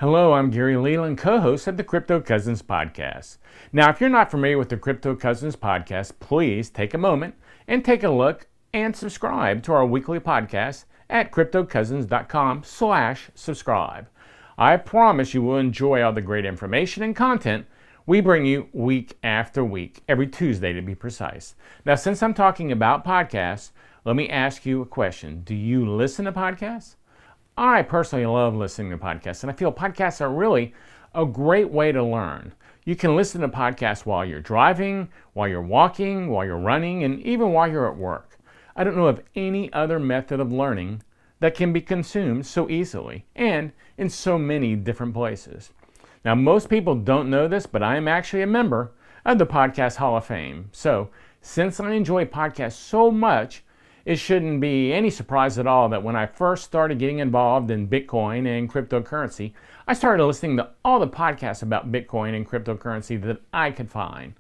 Hello, I'm Gary Leland, co-host of the Crypto Cousins podcast. Now, if you're not familiar with the Crypto Cousins podcast, please take a moment and take a look and subscribe to our weekly podcast at cryptocousins.com/subscribe. I promise you will enjoy all the great information and content we bring you week after week, every Tuesday to be precise. Now, since I'm talking about podcasts, let me ask you a question. Do you listen to podcasts? I personally love listening to podcasts, and I feel podcasts are really a great way to learn. You can listen to podcasts while you're driving, while you're walking, while you're running, and even while you're at work. I don't know of any other method of learning that can be consumed so easily and in so many different places. Now, most people don't know this, but I am actually a member of the Podcast Hall of Fame. So, since I enjoy podcasts so much, it shouldn't be any surprise at all that when I first started getting involved in Bitcoin and cryptocurrency, I started listening to all the podcasts about Bitcoin and cryptocurrency that I could find.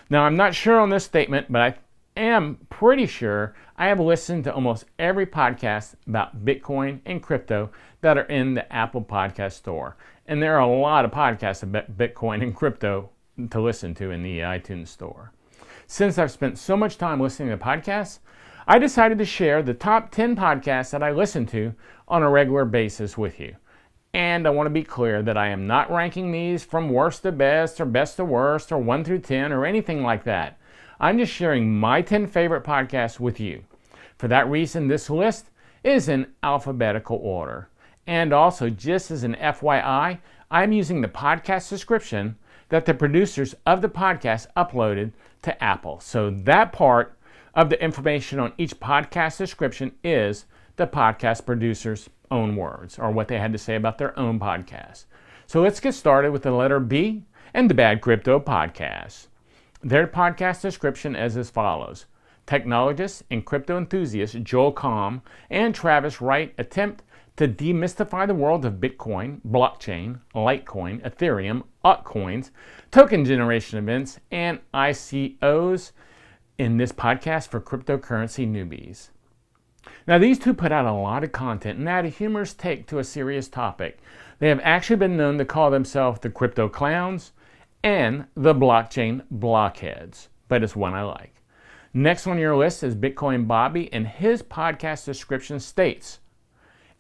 Now, I'm not sure on this statement, but I am pretty sure I have listened to almost every podcast about Bitcoin and crypto that are in the Apple Podcast Store. And there are a lot of podcasts about Bitcoin and crypto to listen to in the iTunes Store. Since I've spent so much time listening to podcasts, I decided to share the top 10 podcasts that I listen to on a regular basis with you. And I want to be clear that I am not ranking these from worst to best or best to worst or 1 through 10 or anything like that. I'm just sharing my 10 favorite podcasts with you. For that reason, this list is in alphabetical order. And also, just as an FYI, I'm using the podcast description that the producers of the podcast uploaded to Apple. So that part of the information on each podcast description is the podcast producer's own words, or what they had to say about their own podcast. So let's get started with the letter B and the Bad Crypto Podcast. Their podcast description is as follows. Technologists and crypto enthusiasts Joel Comm and Travis Wright attempt to demystify the world of Bitcoin, blockchain, Litecoin, Ethereum, altcoins, token generation events, and ICOs in this podcast for cryptocurrency newbies. Now, these two put out a lot of content and add a humorous take to a serious topic. They have actually been known to call themselves the Crypto Clowns and the Blockchain Blockheads, but it's one I like. Next on your list is Bitcoin Bobby, and his podcast description states,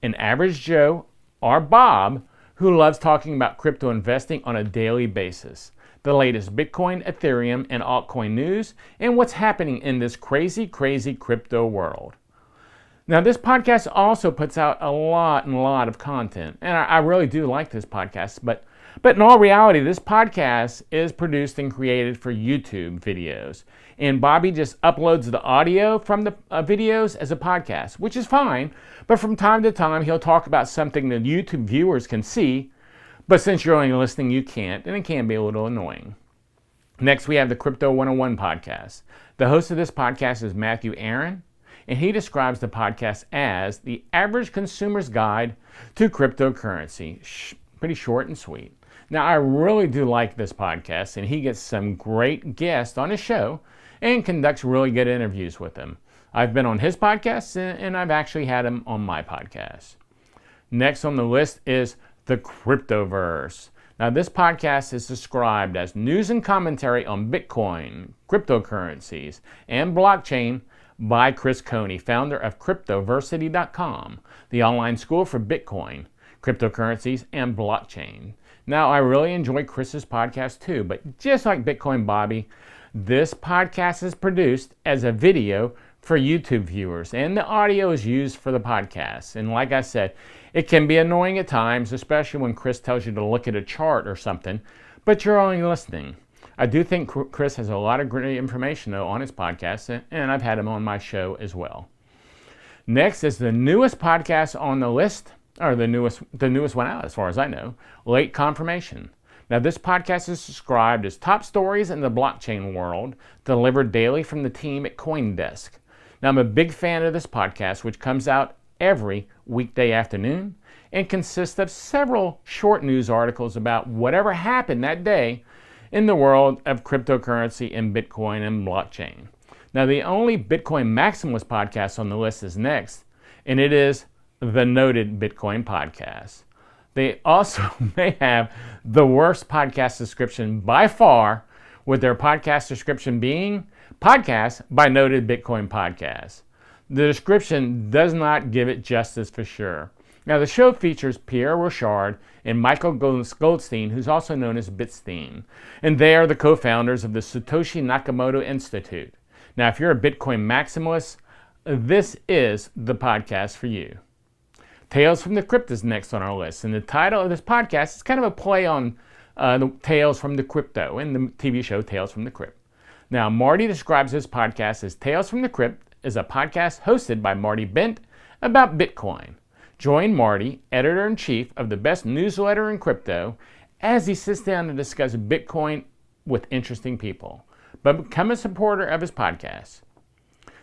an average Joe or Bob who loves talking about crypto investing on a daily basis, the latest Bitcoin, Ethereum, and altcoin news, and what's happening in this crazy crypto world. Now, this podcast also puts out a lot of content, and I really do like this podcast, but in all reality, this podcast is produced and created for YouTube videos, and Bobby just uploads the audio from the videos as a podcast, which is fine, but from time to time, he'll talk about something that YouTube viewers can see, but since you're only listening, you can't, and it can be a little annoying. Next, we have the Crypto 101 podcast. The host of this podcast is Matthew Aaron, and he describes the podcast as the average consumer's guide to cryptocurrency. Pretty short and sweet. Now, I really do like this podcast, and he gets some great guests on his show and conducts really good interviews with them. I've been on his podcast, and I've actually had him on my podcast. Next on the list is the Cryptoverse. Now, this podcast is described as news and commentary on Bitcoin, cryptocurrencies, and blockchain by Chris Coney, founder of Cryptoversity.com, the online school for Bitcoin, cryptocurrencies, and blockchain. Now, I really enjoy Chris's podcast too, but just like Bitcoin Bobby, this podcast is produced as a video for YouTube viewers, and the audio is used for the podcast. And like I said, it can be annoying at times, especially when Chris tells you to look at a chart or something, but you're only listening. I do think Chris has a lot of great information, though, on his podcast, and I've had him on my show as well. Next is the newest podcast on the list, or the newest one out, as far as I know, Late Confirmation. Now, this podcast is described as top stories in the blockchain world, delivered daily from the team at CoinDesk. Now, I'm a big fan of this podcast, which comes out every weekday afternoon and consists of several short news articles about whatever happened that day in the world of cryptocurrency and Bitcoin and blockchain. Now, the only Bitcoin maximalist podcast on the list is next, and it is the Noted Bitcoin Podcast. They also may have the worst podcast description by far, with their podcast description being podcast by noted Bitcoin podcast. The description does not give it justice for sure. Now, the show features Pierre Rochard and Michael Goldstein, who's also known as Bitstein, and they are the co-founders of the Satoshi Nakamoto Institute. Now, if you're a Bitcoin maximalist, this is the podcast for you. Tales from the Crypt is next on our list, and the title of this podcast is kind of a play on the Tales from the Crypto in the TV show Tales from the Crypt. Now, Marty describes his podcast as Tales from the Crypt is a podcast hosted by Marty Bent about Bitcoin. Join Marty, editor-in-chief of the best newsletter in crypto, as he sits down to discuss Bitcoin with interesting people. But become a supporter of his podcast.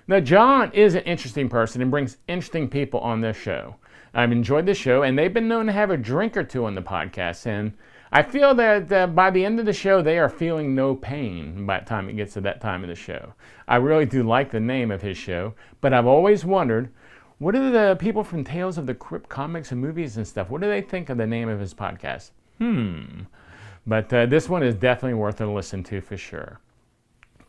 Now, John is an interesting person and brings interesting people on this show. I've enjoyed the show, and they've been known to have a drink or two on the podcast, and I feel that by the end of the show, they are feeling no pain by the time it gets to that time of the show. I really do like the name of his show, but I've always wondered, what do the people from Tales of the Crypt comics and movies and stuff, what do they think of the name of his podcast? But this one is definitely worth a listen to for sure.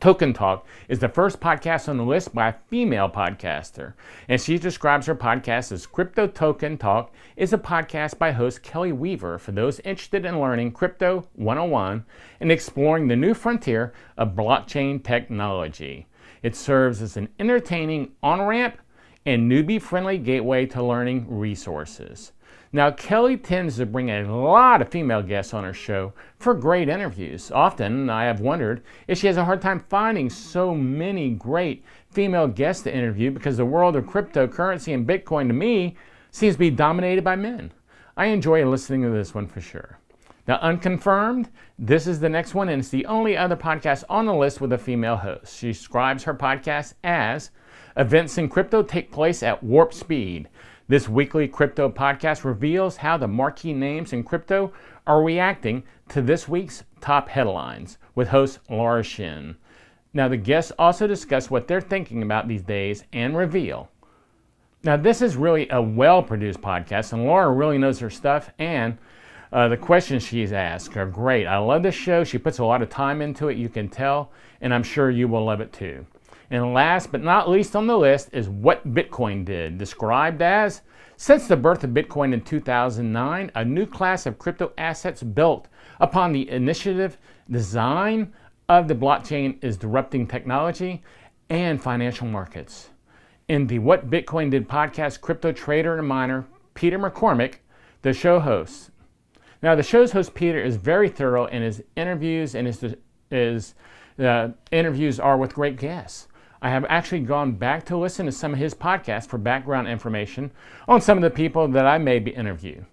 Token Talk is the first podcast on the list by a female podcaster, and she describes her podcast as Crypto Token Talk is a podcast by host Kelly Weaver for those interested in learning Crypto 101 and exploring the new frontier of blockchain technology. It serves as an entertaining on-ramp and newbie-friendly gateway to learning resources. Now, Kelly tends to bring a lot of female guests on her show for great interviews. Often, I have wondered if she has a hard time finding so many great female guests to interview because the world of cryptocurrency and Bitcoin, to me, seems to be dominated by men. I enjoy listening to this one for sure. Now, Unconfirmed, this is the next one, and it's the only other podcast on the list with a female host. She describes her podcast as Events in Crypto Take Place at Warp Speed. This weekly crypto podcast reveals how the marquee names in crypto are reacting to this week's top headlines with host Laura Shin. Now, the guests also discuss what they're thinking about these days and reveal. Now, this is really a well-produced podcast, and Laura really knows her stuff, and the questions she's asked are great. I love this show. She puts a lot of time into it, you can tell, and I'm sure you will love it too. And last but not least on the list is What Bitcoin Did, described as, since the birth of Bitcoin in 2009, a new class of crypto assets built upon the initiative design of the blockchain is disrupting technology and financial markets. In the What Bitcoin Did podcast, crypto trader and miner Peter McCormick, the show host. Now, the show's host Peter is very thorough in his interviews, and his interviews are with great guests. I have actually gone back to listen to some of his podcasts for background information on some of the people that I may be interviewing.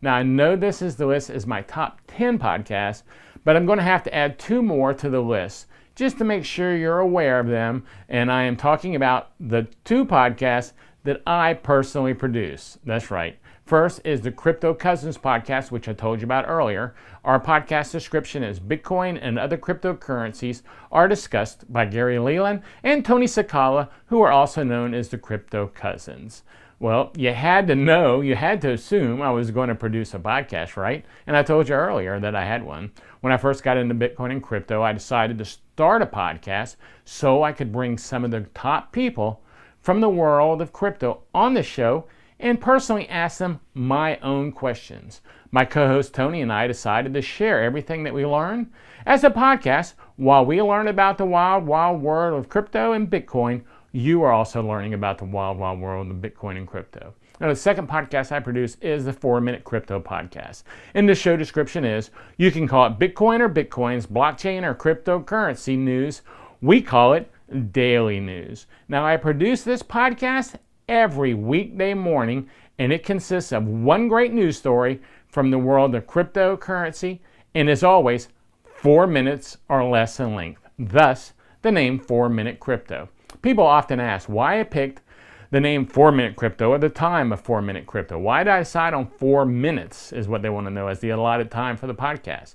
Now, I know this is the list is my top 10 podcasts, but I'm going to have to add 2 more to the list just to make sure you're aware of them. And I am talking about the 2 podcasts that I personally produce. That's right. First is the Crypto Cousins podcast, which I told you about earlier. Our podcast description is Bitcoin and other cryptocurrencies are discussed by Gary Leland and Tony Sakala, who are also known as the Crypto Cousins. Well, you had to assume I was going to produce a podcast, right? And I told you earlier that I had one. When I first got into Bitcoin and crypto, I decided to start a podcast so I could bring some of the top people from the world of crypto on the show and personally ask them my own questions. My co-host Tony and I decided to share everything that we learn as a podcast. While we learn about the wild, wild world of crypto and Bitcoin, you are also learning about the wild, wild world of Bitcoin and crypto. Now, the second podcast I produce is the 4-Minute Crypto Podcast. And the show description is, you can call it Bitcoin or Bitcoins, blockchain or cryptocurrency news. We call it daily news. Now, I produce this podcast every weekday morning, and it consists of one great news story from the world of cryptocurrency, and as always, 4 minutes or less in length. Thus, the name 4-Minute Crypto. People often ask why I picked the name 4-Minute Crypto at the time of 4-Minute Crypto. Why did I decide on 4 minutes is what they want to know as the allotted time for the podcast.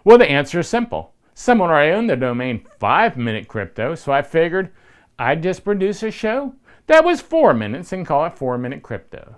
Well, the answer is simple. Someone already owned the domain 5-Minute Crypto, so I figured I'd just produce a show that was 4 minutes and call it 4-Minute Crypto.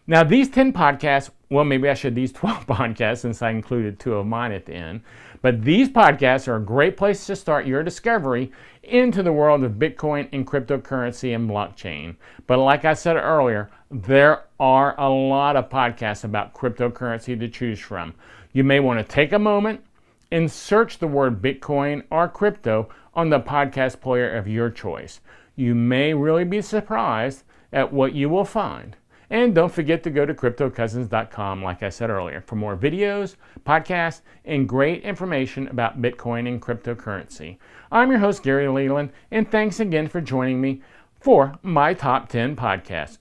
Now, these 10 podcasts, well, maybe I should these 12 podcasts since I included 2 of mine at the end. But these podcasts are a great place to start your discovery into the world of Bitcoin and cryptocurrency and blockchain. But like I said earlier, there are a lot of podcasts about cryptocurrency to choose from. You may want to take a moment and search the word Bitcoin or crypto on the podcast player of your choice. You may really be surprised at what you will find. And don't forget to go to CryptoCousins.com, like I said earlier, for more videos, podcasts, and great information about Bitcoin and cryptocurrency. I'm your host, Gary Leland, and thanks again for joining me for my Top 10 podcast.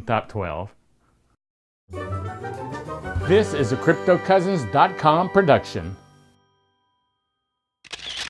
Top 12. This is a CryptoCousins.com production.